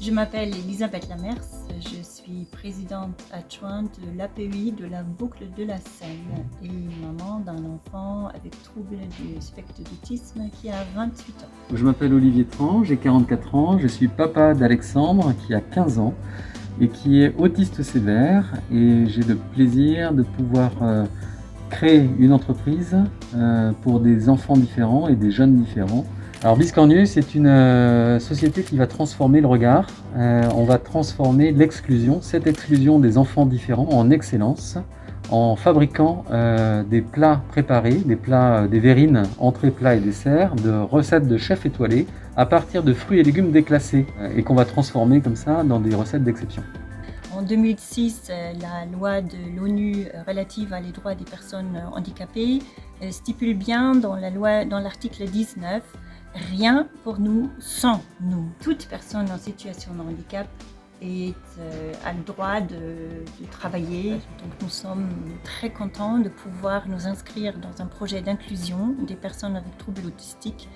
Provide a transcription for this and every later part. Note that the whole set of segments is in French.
Je m'appelle Elisabeth Lamers, je suis présidente adjointe de l'API de la Boucle de la Seine et maman d'un enfant avec trouble du spectre d'autisme qui a 28 ans. Je m'appelle Olivier Tran, j'ai 44 ans, je suis papa d'Alexandre qui a 15 ans et qui est autiste sévère, et j'ai le plaisir de pouvoir créer une entreprise pour des enfants différents et des jeunes différents. Alors Biscornu, c'est une société qui va transformer le regard. On va transformer l'exclusion, cette exclusion des enfants différents, en excellence, en fabriquant des plats préparés, des verrines, entrées, plats et desserts, de recettes de chefs étoilés à partir de fruits et légumes déclassés, et qu'on va transformer comme ça dans des recettes d'exception. En 2006, la loi de l'ONU relative à les droits des personnes handicapées stipule bien dans l'article 19 « Rien pour nous sans nous ». Toute personne en situation de handicap a le droit de travailler. Donc nous sommes très contents de pouvoir nous inscrire dans un projet d'inclusion des personnes avec troubles autistiques.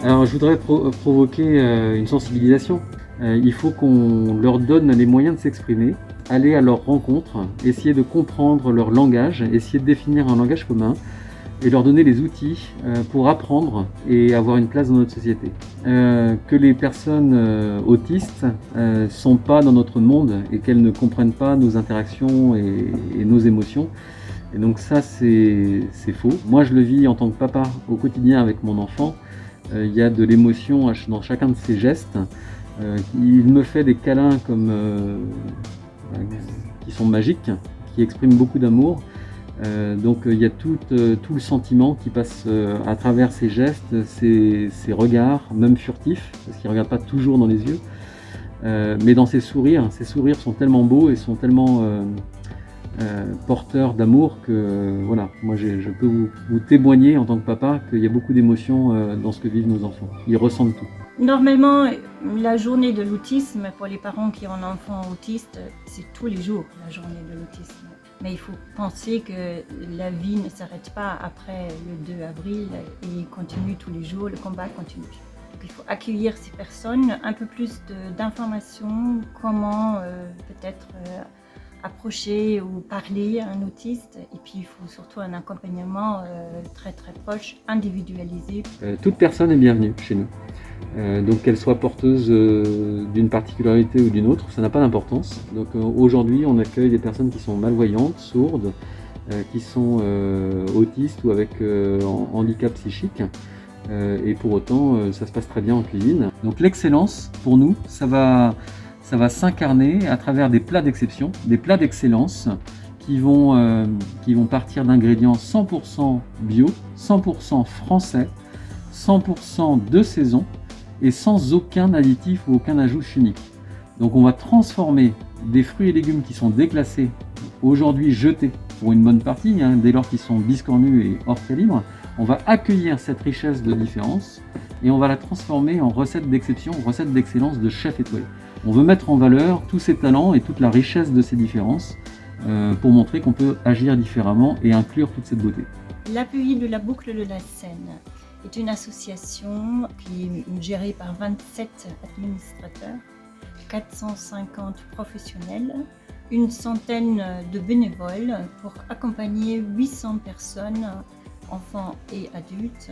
Alors je voudrais provoquer une sensibilisation. Il faut qu'on leur donne les moyens de s'exprimer, aller à leur rencontre, essayer de comprendre leur langage, essayer de définir un langage commun et leur donner les outils pour apprendre et avoir une place dans notre société. Que les personnes autistes ne sont pas dans notre monde et qu'elles ne comprennent pas nos interactions et nos émotions. Et donc ça c'est faux. Moi je le vis en tant que papa au quotidien avec mon enfant. Il y a de l'émotion dans chacun de ses gestes. Il me fait des câlins qui sont magiques, qui expriment beaucoup d'amour. Donc il y a tout le sentiment qui passe à travers ses gestes, ses regards, même furtifs, parce qu'il ne regarde pas toujours dans les yeux, mais dans ses sourires. Ses sourires sont tellement beaux et sont tellement porteurs d'amour que voilà, moi je peux vous témoigner en tant que papa qu'il y a beaucoup d'émotions dans ce que vivent nos enfants. Ils ressentent tout. Normalement, la journée de l'autisme, pour les parents qui ont un enfant autiste, c'est tous les jours la journée de l'autisme. Mais il faut penser que la vie ne s'arrête pas après le 2 avril et continue tous les jours, le combat continue. Donc il faut accueillir ces personnes, un peu plus d'informations, comment peut-être approcher ou parler à un autiste, et puis il faut surtout un accompagnement très proche, individualisé. Toute personne est bienvenue chez nous. Donc qu'elle soit porteuse d'une particularité ou d'une autre, ça n'a pas d'importance. Donc aujourd'hui on accueille des personnes qui sont malvoyantes, sourdes, qui sont autistes ou avec handicap psychique, et pour autant ça se passe très bien en cuisine. Donc l'excellence pour nous, ça va s'incarner à travers des plats d'exception, des plats d'excellence qui vont partir d'ingrédients 100% bio, 100% français, 100% de saison, et sans aucun additif ou aucun ajout chimique. Donc on va transformer des fruits et légumes qui sont déclassés, aujourd'hui jetés pour une bonne partie, dès lors qu'ils sont biscornus et hors calibre. On va accueillir cette richesse de différence et on va la transformer en recette d'exception, recette d'excellence de chef étoilé. On veut mettre en valeur tous ces talents et toute la richesse de ces différences pour montrer qu'on peut agir différemment et inclure toute cette beauté. L'API de la Boucle de la Seine est une association qui est gérée par 27 administrateurs, 450 professionnels, une centaine de bénévoles pour accompagner 800 personnes, enfants et adultes,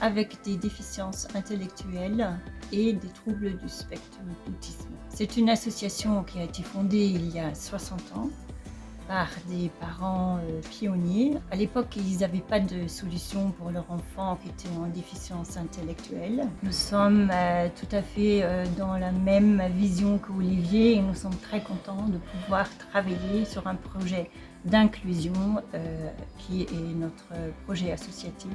avec des déficiences intellectuelles et des troubles du spectre d'autisme. C'est une association qui a été fondée il y a 60 ans par des parents pionniers. À l'époque, ils n'avaient pas de solution pour leurs enfants qui étaient en déficience intellectuelle. Nous sommes tout à fait dans la même vision qu'Olivier et nous sommes très contents de pouvoir travailler sur un projet d'inclusion qui est notre projet associatif.